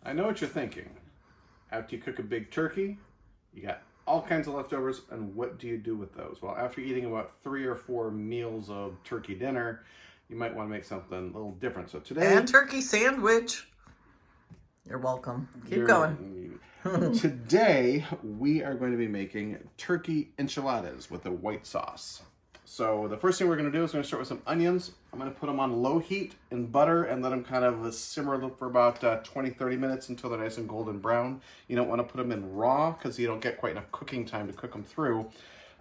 I know what you're thinking. After you cook a big turkey, you got all kinds of leftovers, and what do you do with those? Well, after eating about 3 or 4 meals of turkey dinner, you might want to make something a little different. So today... And turkey sandwich. You're welcome. Keep going. Today, we are going to be making turkey enchiladas with a white sauce. So the first thing we're going to do is we're going to start with some onions. I'm going to put them on low heat in butter and let them kind of simmer for about 20-30 minutes until they're nice and golden brown. You don't want to put them in raw because you don't get quite enough cooking time to cook them through.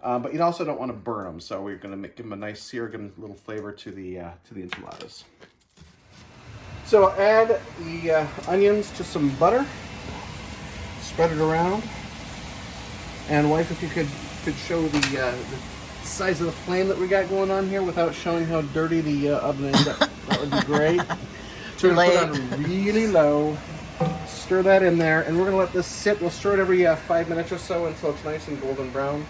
But you also don't want to burn them, so we're going to give them a nice sear, give them a little flavor to the enchiladas. So I'll add the onions to some butter, spread it around, and wife, if you could show the size of the flame that we got going on here without showing how dirty the oven is, that would be great. Too late. Put it on really low, stir that in there, and we're going to let this sit. We'll stir it every 5 minutes or so until it's nice and golden brown.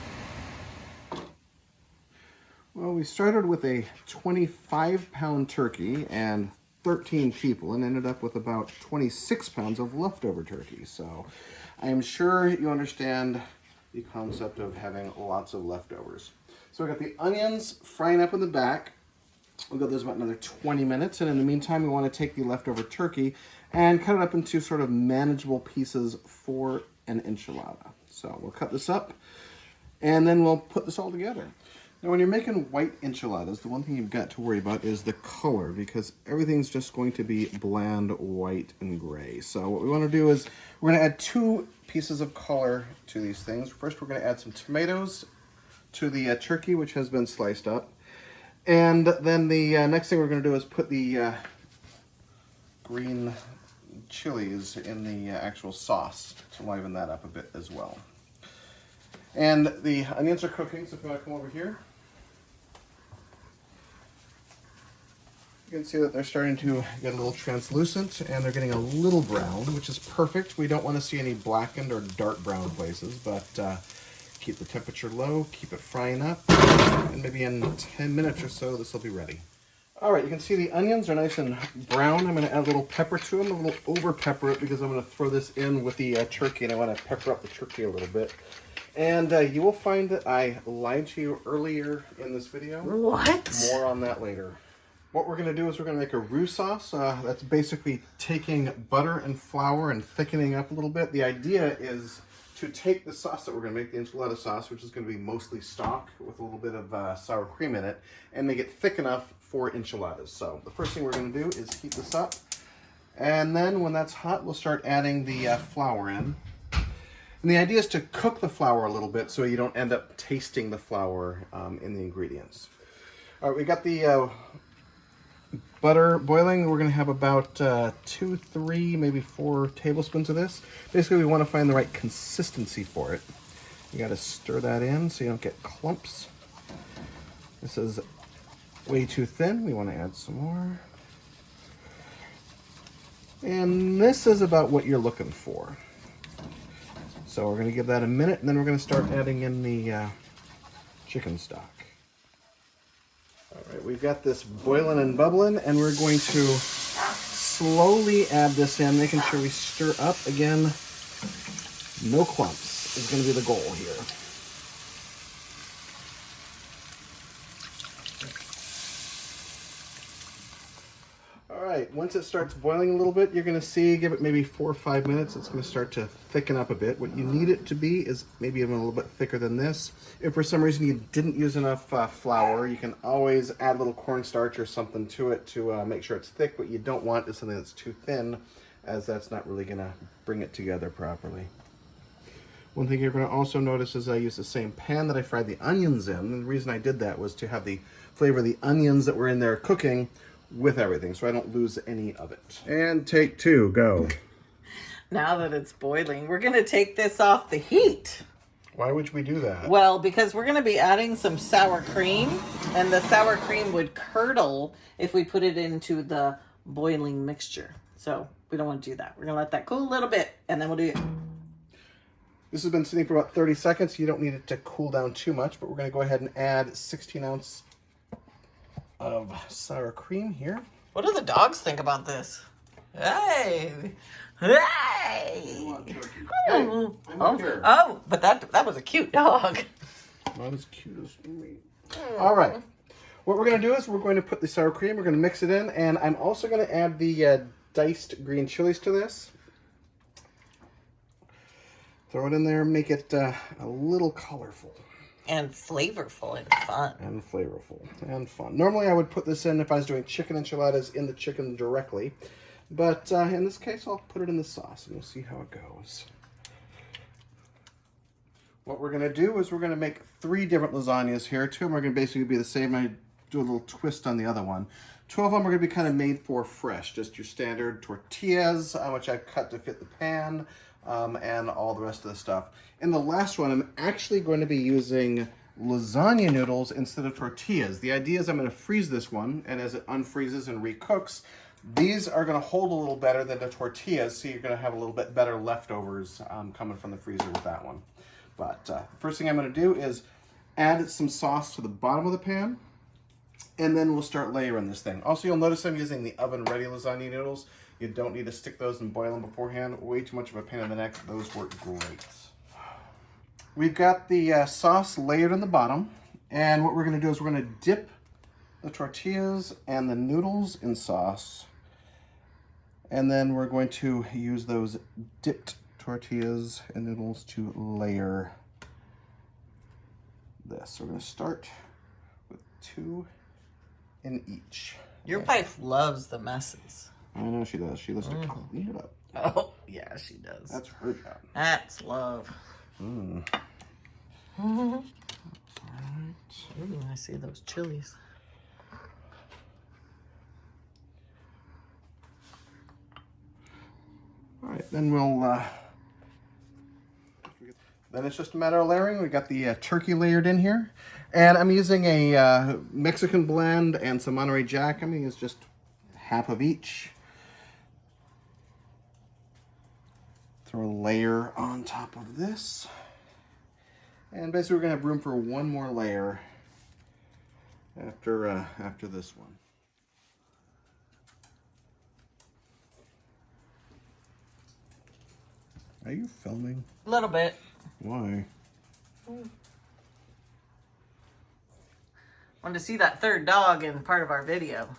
Well, we started with a 25-pound turkey and 13 people and ended up with about 26 pounds of leftover turkey. So I am sure you understand the concept of having lots of leftovers. So we got the onions frying up in the back. We'll go those about another 20 minutes. And in the meantime, we want to take the leftover turkey and cut it up into sort of manageable pieces for an enchilada. So we'll cut this up and then we'll put this all together. Now, when you're making white enchiladas, the one thing you've got to worry about is the color, because everything's just going to be bland white and gray. So what we want to do is we're going to add 2 pieces of color to these things. First, we're going to add some tomatoes to the turkey, which has been sliced up. And then the next thing we're going to do is put the green chilies in the actual sauce to liven that up a bit as well. And the onions are cooking, so if you want to come over here. You can see that they're starting to get a little translucent and they're getting a little brown, which is perfect. We don't want to see any blackened or dark brown places, but keep the temperature low, keep it frying up, and maybe in 10 minutes or so this will be ready. All right, you can see the onions are nice and brown. I'm going to add a little pepper to them, a little over pepper it because I'm going to throw this in with the turkey, and I want to pepper up the turkey a little bit. And you will find that I lied to you earlier in this video. What? More on that later. What we're going to do is we're going to make a roux sauce. That's basically taking butter and flour and thickening up a little bit. The idea is to take the sauce that we're going to make, the enchilada sauce, which is going to be mostly stock with a little bit of sour cream in it, and make it thick enough for enchiladas. So the first thing we're going to do is heat this up. And then when that's hot, we'll start adding the flour in. And the idea is to cook the flour a little bit so you don't end up tasting the flour in the ingredients. All right, we got the butter boiling. We're going to have about 2, 3, maybe 4 tablespoons of this. Basically, we want to find the right consistency for it. You got to stir that in so you don't get clumps. This is way too thin. We want to add some more. And this is about what you're looking for. So we're going to give that a minute, and then we're going to start adding in the chicken stock. All right, we've got this boiling and bubbling, and we're going to slowly add this in, making sure we stir up. Again, no clumps is going to be the goal here. All right, once it starts boiling a little bit, you're going to see, give it maybe 4 or 5 minutes, it's going to start to thicken up a bit. What you need it to be is maybe even a little bit thicker than this. If for some reason you didn't use enough flour, you can always add a little cornstarch or something to it to make sure it's thick. What you don't want is something that's too thin, as that's not really going to bring it together properly. One thing you're going to also notice is I use the same pan that I fried the onions in. And the reason I did that was to have the flavor of the onions that were in there cooking with everything, so I don't lose any of it. And take 2, go. Now that it's boiling, we're going to take this off the heat. Why would we do that? Well, because we're going to be adding some sour cream, and the sour cream would curdle if we put it into the boiling mixture. So we don't want to do that. We're going to let that cool a little bit, and then we'll do it. This has been sitting for about 30 seconds. You don't need it to cool down too much, but we're going to go ahead and add 16 ounce of sour cream here. What do the dogs think about this? Hey! I Hey! want turkey. Hey, I'm up here. Oh, but that was a cute dog. Not as cute as me. All right. What we're going to do is we're going to put the sour cream, we're going to mix it in, and I'm also going to add the diced green chilies to this. Throw it in there, make it a little colorful. And flavorful and fun. And flavorful and fun. Normally I would put this in if I was doing chicken enchiladas in the chicken directly. But in this case, I'll put it in the sauce and we'll see how it goes. What we're going to do is we're going to make 3 different lasagnas here. 2 of them are going to basically be the same. I do a little twist on the other one. 2 of them are going to be kind of made for fresh. Just your standard tortillas, which I've cut to fit the pan, and all the rest of the stuff. In the last one, I'm actually going to be using lasagna noodles instead of tortillas. The idea is I'm going to freeze this one, and as it unfreezes and recooks, these are going to hold a little better than the tortillas, so you're going to have a little bit better leftovers coming from the freezer with that one. But first thing I'm going to do is add some sauce to the bottom of the pan, and then we'll start layering this thing. Also, you'll notice I'm using the oven-ready lasagna noodles. You don't need to stick those and boil them beforehand. Way too much of a pain in the neck. Those work great. We've got the sauce layered on the bottom, and what we're going to do is we're going to dip the tortillas and the noodles in sauce, and then we're going to use those dipped tortillas and noodles to layer this. So we're going to start with 2 in each. Your wife loves the messes. I know she does. She loves to clean it up. Oh, yeah, she does. That's her job. That's love. Mm. Ooh, I see those chilies. All right, then then it's just a matter of layering. We got the turkey layered in here, and I'm using a Mexican blend and some Monterey Jack. I'm gonna use just half of each. Throw a layer on top of this, and basically we're gonna have room for one more layer after this one. Are you filming? A little bit. Why? Wanted to see that third dog in part of our video.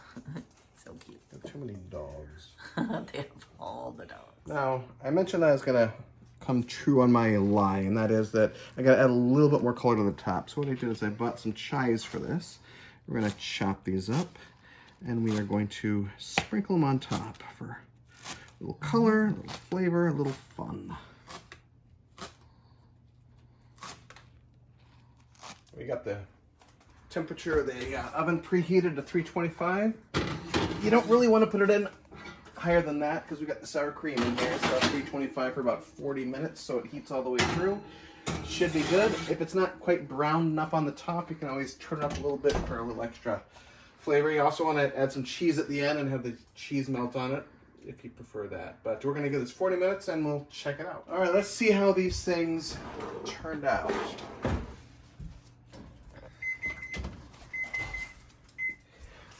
So cute. There are too many dogs. They have all the dogs. Now, I mentioned that I was going to come true on my lie, and that is that I got to add a little bit more color to the top. So what I did is I bought some chives for this. We're going to chop these up, and we are going to sprinkle them on top for a little color, a little flavor, a little fun. We got the temperature of the oven preheated to 325. You don't really want to put it in higher than that because we got the sour cream in here. So 325 for about 40 minutes, so it heats all the way through. Should be good. If it's not quite brown enough on the top, you can always turn it up a little bit for a little extra flavor. You also want to add some cheese at the end and have the cheese melt on it if you prefer that. But we're going to give this 40 minutes and we'll check it out. All right, let's see how these things turned out.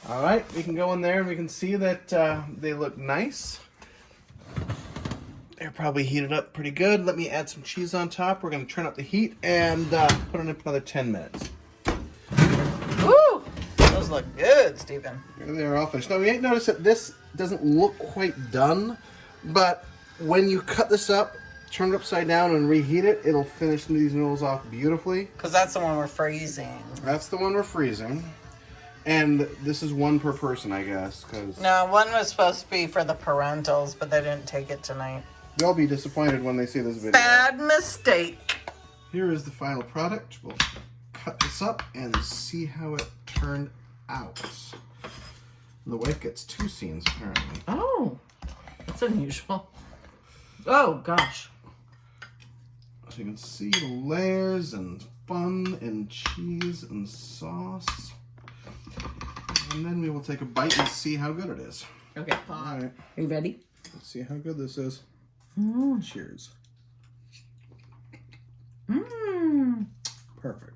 All right, we can go in there and we can see that they look nice. They're probably heated up pretty good. Let me add some cheese on top. We're going to turn up the heat and put it in for another 10 minutes. Woo! Those look good, Stephen. They're all finished. Now, we ain't noticed that this doesn't look quite done, but when you cut this up, turn it upside down and reheat it, it'll finish these noodles off beautifully. Because that's the one we're freezing. That's the one we're freezing. And this is one per person, I guess, because No, one was supposed to be for the parentals, but they didn't take it tonight. they'll be disappointed when they see this video. Bad mistake. Here is the final product. We'll cut this up and see how it turned out. The wife gets 2 scenes, apparently. Oh, that's unusual. Oh, gosh. So you can see the layers and fun and cheese and sauce. And then we will take a bite and see how good it is. Okay. All right. Are you ready? Let's see how good this is. Cheers. Mmm. Perfect.